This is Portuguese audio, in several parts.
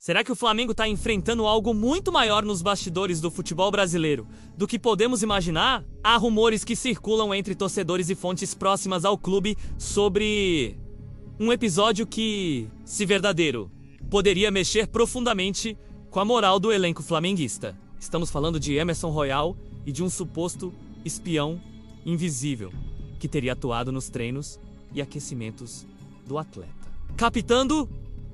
Será que o Flamengo está enfrentando algo muito maior nos bastidores do futebol brasileiro do que podemos imaginar? Há rumores que circulam entre torcedores e fontes próximas ao clube sobre um episódio que, se verdadeiro, poderia mexer profundamente com a moral do elenco flamenguista. Estamos falando de Emerson Royal e de um suposto espião invisível que teria atuado nos treinos e aquecimentos do atleta, captando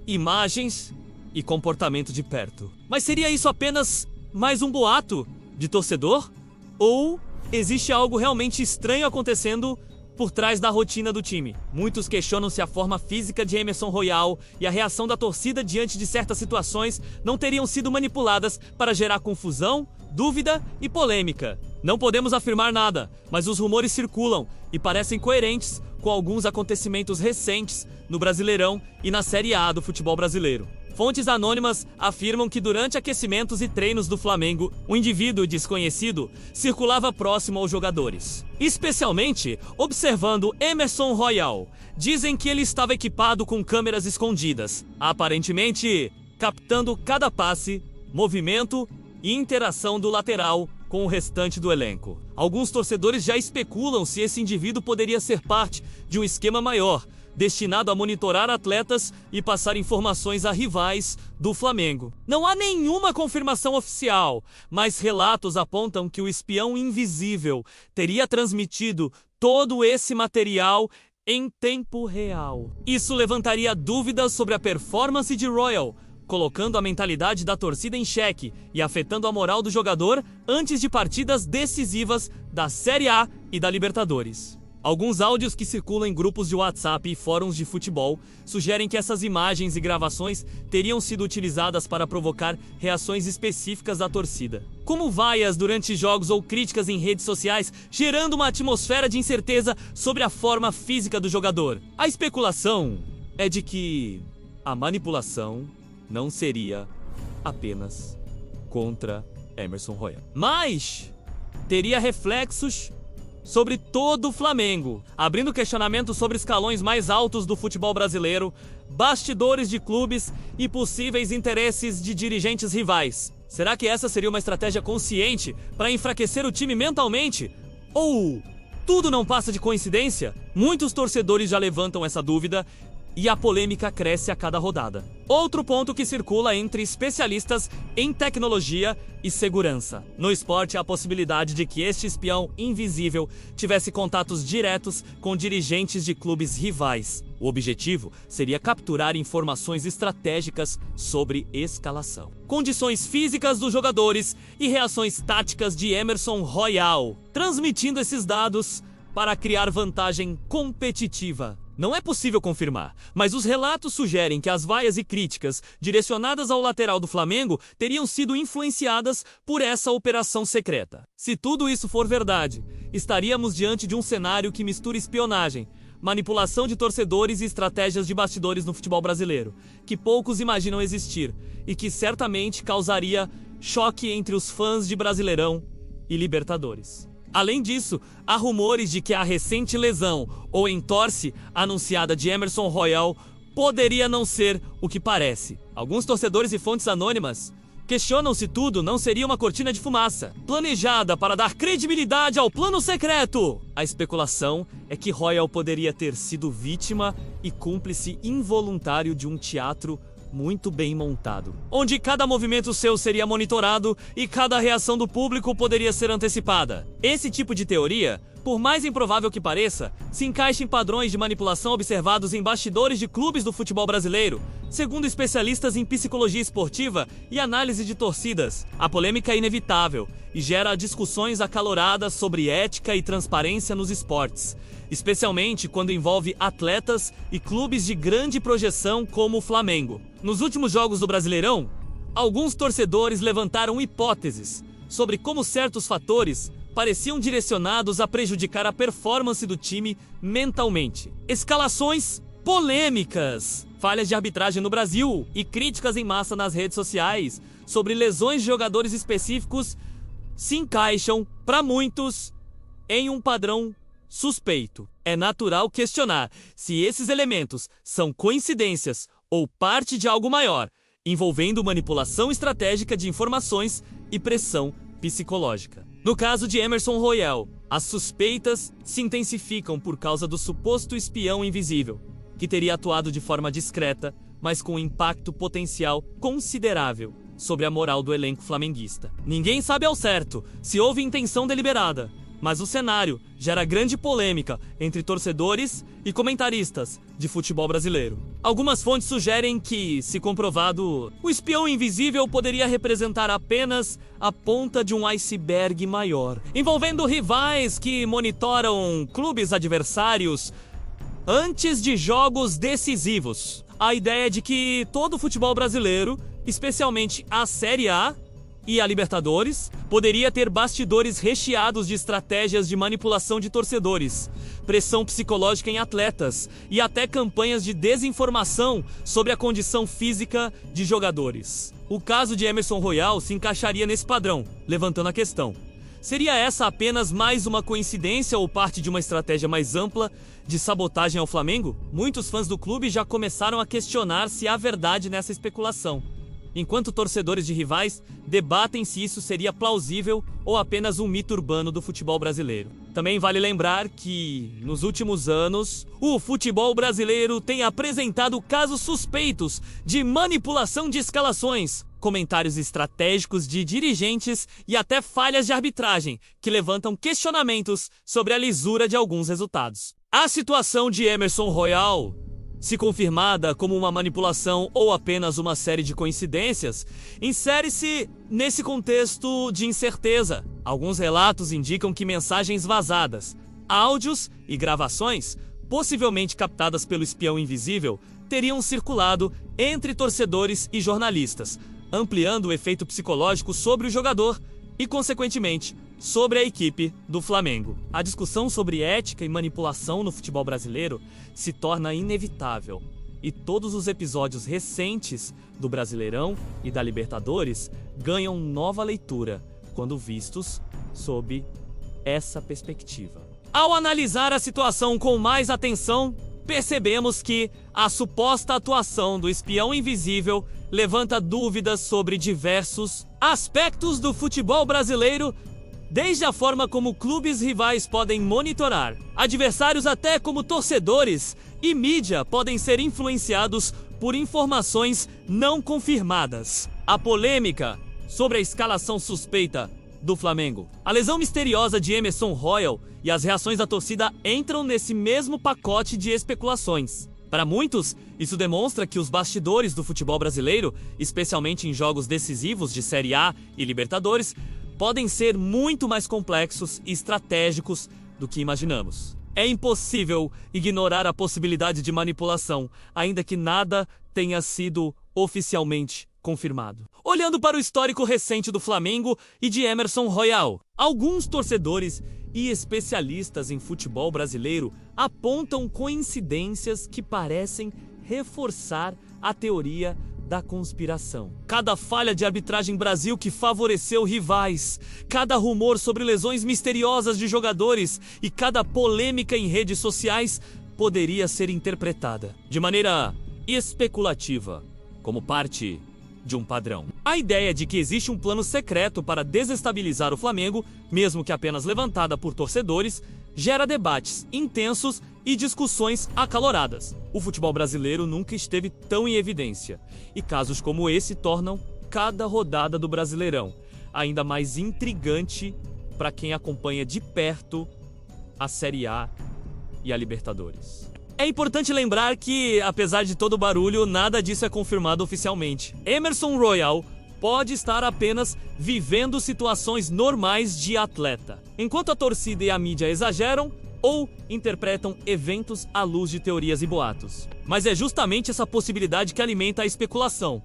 imagens e comportamento de perto. Mas seria isso apenas mais um boato de torcedor? Ou existe algo realmente estranho acontecendo por trás da rotina do time? Muitos questionam se a forma física de Emerson Royal e a reação da torcida diante de certas situações não teriam sido manipuladas para gerar confusão, dúvida e polêmica. Não podemos afirmar nada, mas os rumores circulam e parecem coerentes com alguns acontecimentos recentes no Brasileirão e na Série A do futebol brasileiro. Fontes anônimas afirmam que durante aquecimentos e treinos do Flamengo, um indivíduo desconhecido circulava próximo aos jogadores, especialmente observando Emerson Royal. Dizem que ele estava equipado com câmeras escondidas, aparentemente captando cada passe, movimento e interação do lateral com o restante do elenco. Alguns torcedores já especulam se esse indivíduo poderia ser parte de um esquema maior, destinado a monitorar atletas e passar informações a rivais do Flamengo. Não há nenhuma confirmação oficial, mas relatos apontam que o espião invisível teria transmitido todo esse material em tempo real. Isso levantaria dúvidas sobre a performance de Royal, colocando a mentalidade da torcida em xeque e afetando a moral do jogador antes de partidas decisivas da Série A e da Libertadores. Alguns áudios que circulam em grupos de WhatsApp e fóruns de futebol sugerem que essas imagens e gravações teriam sido utilizadas para provocar reações específicas da torcida, como vaias durante jogos ou críticas em redes sociais, gerando uma atmosfera de incerteza sobre a forma física do jogador. A especulação é de que a manipulação não seria apenas contra Emerson Royal, mas teria reflexos sobre todo o Flamengo, abrindo questionamento sobre escalões mais altos do futebol brasileiro, bastidores de clubes e possíveis interesses de dirigentes rivais. Será que essa seria uma estratégia consciente para enfraquecer o time mentalmente? Ou tudo não passa de coincidência? Muitos torcedores já levantam essa dúvida e a polêmica cresce a cada rodada. Outro ponto que circula entre especialistas em tecnologia e segurança. No esporte, há a possibilidade de que este espião invisível tivesse contatos diretos com dirigentes de clubes rivais. O objetivo seria capturar informações estratégicas sobre escalação, condições físicas dos jogadores e reações táticas de Emerson Royal, transmitindo esses dados para criar vantagem competitiva. Não é possível confirmar, mas os relatos sugerem que as vaias e críticas direcionadas ao lateral do Flamengo teriam sido influenciadas por essa operação secreta. Se tudo isso for verdade, estaríamos diante de um cenário que mistura espionagem, manipulação de torcedores e estratégias de bastidores no futebol brasileiro, que poucos imaginam existir e que certamente causaria choque entre os fãs de Brasileirão e Libertadores. Além disso, há rumores de que a recente lesão ou entorse anunciada de Emerson Royal poderia não ser o que parece. Alguns torcedores e fontes anônimas questionam se tudo não seria uma cortina de fumaça, planejada para dar credibilidade ao plano secreto. A especulação é que Royal poderia ter sido vítima e cúmplice involuntário de um teatro muito bem montado, onde cada movimento seu seria monitorado e cada reação do público poderia ser antecipada. Esse tipo de teoria, por mais improvável que pareça, se encaixa em padrões de manipulação observados em bastidores de clubes do futebol brasileiro, segundo especialistas em psicologia esportiva e análise de torcidas. A polêmica é inevitável e gera discussões acaloradas sobre ética e transparência nos esportes, especialmente quando envolve atletas e clubes de grande projeção como o Flamengo. Nos últimos jogos do Brasileirão, alguns torcedores levantaram hipóteses sobre como certos fatores pareciam direcionados a prejudicar a performance do time mentalmente. Escalações polêmicas, falhas de arbitragem no Brasil e críticas em massa nas redes sociais sobre lesões de jogadores específicos se encaixam, para muitos, em um padrão suspeito. É natural questionar se esses elementos são coincidências ou parte de algo maior, envolvendo manipulação estratégica de informações e pressão psicológica. No caso de Emerson Royal, as suspeitas se intensificam por causa do suposto espião invisível, que teria atuado de forma discreta, mas com impacto potencial considerável sobre a moral do elenco flamenguista. Ninguém sabe ao certo se houve intenção deliberada, mas o cenário gera grande polêmica entre torcedores e comentaristas de futebol brasileiro. Algumas fontes sugerem que, se comprovado, o espião invisível poderia representar apenas a ponta de um iceberg maior, envolvendo rivais que monitoram clubes adversários antes de jogos decisivos. A ideia de que todo o futebol brasileiro, especialmente a Série A e a Libertadores, poderia ter bastidores recheados de estratégias de manipulação de torcedores, pressão psicológica em atletas e até campanhas de desinformação sobre a condição física de jogadores. O caso de Emerson Royal se encaixaria nesse padrão, levantando a questão: seria essa apenas mais uma coincidência ou parte de uma estratégia mais ampla de sabotagem ao Flamengo? Muitos fãs do clube já começaram a questionar se há verdade nessa especulação, enquanto torcedores de rivais debatem se isso seria plausível ou apenas um mito urbano do futebol brasileiro. Também vale lembrar que, nos últimos anos, o futebol brasileiro tem apresentado casos suspeitos de manipulação de escalações, comentários estratégicos de dirigentes e até falhas de arbitragem, que levantam questionamentos sobre a lisura de alguns resultados. A situação de Emerson Royal, se confirmada como uma manipulação ou apenas uma série de coincidências, insere-se nesse contexto de incerteza. Alguns relatos indicam que mensagens vazadas, áudios e gravações, possivelmente captadas pelo espião invisível, teriam circulado entre torcedores e jornalistas, ampliando o efeito psicológico sobre o jogador e, consequentemente, sobre a equipe do Flamengo. A discussão sobre ética e manipulação no futebol brasileiro se torna inevitável, e todos os episódios recentes do Brasileirão e da Libertadores ganham nova leitura quando vistos sob essa perspectiva. Ao analisar a situação com mais atenção, percebemos que a suposta atuação do espião invisível levanta dúvidas sobre diversos aspectos do futebol brasileiro, desde a forma como clubes rivais podem monitorar adversários até como torcedores e mídia podem ser influenciados por informações não confirmadas. A polêmica sobre a escalação suspeita do Flamengo, a lesão misteriosa de Emerson Royal e as reações da torcida entram nesse mesmo pacote de especulações. Para muitos, isso demonstra que os bastidores do futebol brasileiro, especialmente em jogos decisivos de Série A e Libertadores, podem ser muito mais complexos e estratégicos do que imaginamos. É impossível ignorar a possibilidade de manipulação, ainda que nada tenha sido oficialmente confirmado. Olhando para o histórico recente do Flamengo e de Emerson Royal, alguns torcedores e especialistas em futebol brasileiro apontam coincidências que parecem reforçar a teoria da conspiração. Cada falha de arbitragem Brasil que favoreceu rivais, cada rumor sobre lesões misteriosas de jogadores e cada polêmica em redes sociais poderia ser interpretada de maneira especulativa, como parte de um padrão. A ideia de que existe um plano secreto para desestabilizar o Flamengo, mesmo que apenas levantada por torcedores, gera debates intensos e discussões acaloradas. O futebol brasileiro nunca esteve tão em evidência, e casos como esse tornam cada rodada do Brasileirão ainda mais intrigante para quem acompanha de perto a Série A e a Libertadores. É importante lembrar que, apesar de todo o barulho, nada disso é confirmado oficialmente. Emerson Royal pode estar apenas vivendo situações normais de atleta, enquanto a torcida e a mídia exageram ou interpretam eventos à luz de teorias e boatos. Mas é justamente essa possibilidade que alimenta a especulação.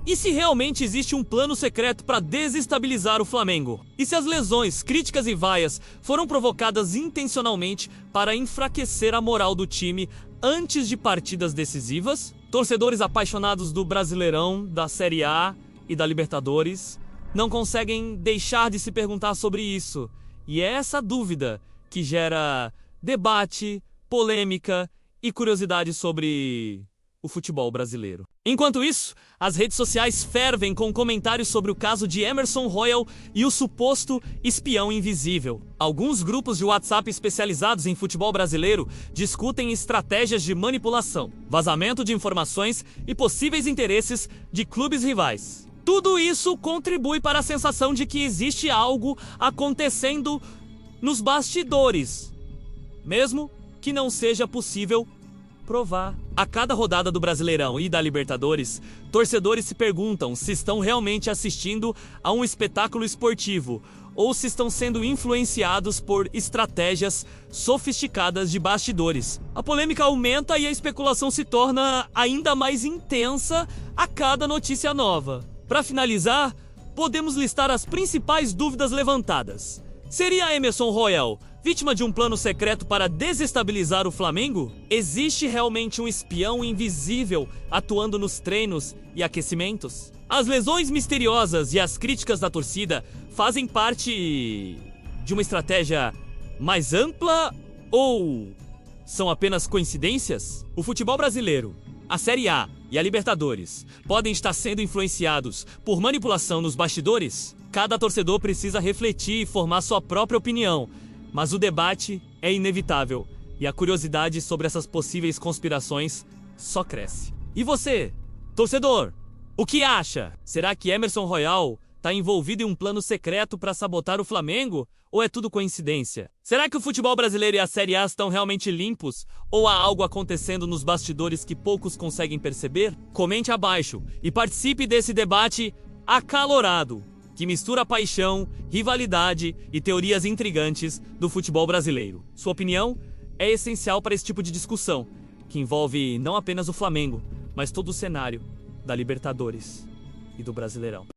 E se realmente existe um plano secreto para desestabilizar o Flamengo? E se as lesões, críticas e vaias foram provocadas intencionalmente para enfraquecer a moral do time antes de partidas decisivas? Torcedores apaixonados do Brasileirão, da Série A e da Libertadores não conseguem deixar de se perguntar sobre isso. E é essa dúvida que gera debate, polêmica e curiosidade sobre o futebol brasileiro. Enquanto isso, as redes sociais fervem com comentários sobre o caso de Emerson Royal e o suposto espião invisível. Alguns grupos de WhatsApp especializados em futebol brasileiro discutem estratégias de manipulação, vazamento de informações e possíveis interesses de clubes rivais. Tudo isso contribui para a sensação de que existe algo acontecendo nos bastidores, mesmo que não seja possível provar. A cada rodada do Brasileirão e da Libertadores, torcedores se perguntam se estão realmente assistindo a um espetáculo esportivo ou se estão sendo influenciados por estratégias sofisticadas de bastidores. A polêmica aumenta e a especulação se torna ainda mais intensa a cada notícia nova. Para finalizar, podemos listar as principais dúvidas levantadas. Seria Emerson Royal vítima de um plano secreto para desestabilizar o Flamengo? Existe realmente um espião invisível atuando nos treinos e aquecimentos? As lesões misteriosas e as críticas da torcida fazem parte de uma estratégia mais ampla ou são apenas coincidências? O futebol brasileiro, a Série A e a Libertadores podem estar sendo influenciados por manipulação nos bastidores? Cada torcedor precisa refletir e formar sua própria opinião, mas o debate é inevitável e a curiosidade sobre essas possíveis conspirações só cresce. E você, torcedor, o que acha? Será que Emerson Royal está envolvido em um plano secreto para sabotar o Flamengo? Ou é tudo coincidência? Será que o futebol brasileiro e a Série A estão realmente limpos? Ou há algo acontecendo nos bastidores que poucos conseguem perceber? Comente abaixo e participe desse debate acalorado, que mistura paixão, rivalidade e teorias intrigantes do futebol brasileiro. Sua opinião é essencial para esse tipo de discussão, que envolve não apenas o Flamengo, mas todo o cenário da Libertadores e do Brasileirão.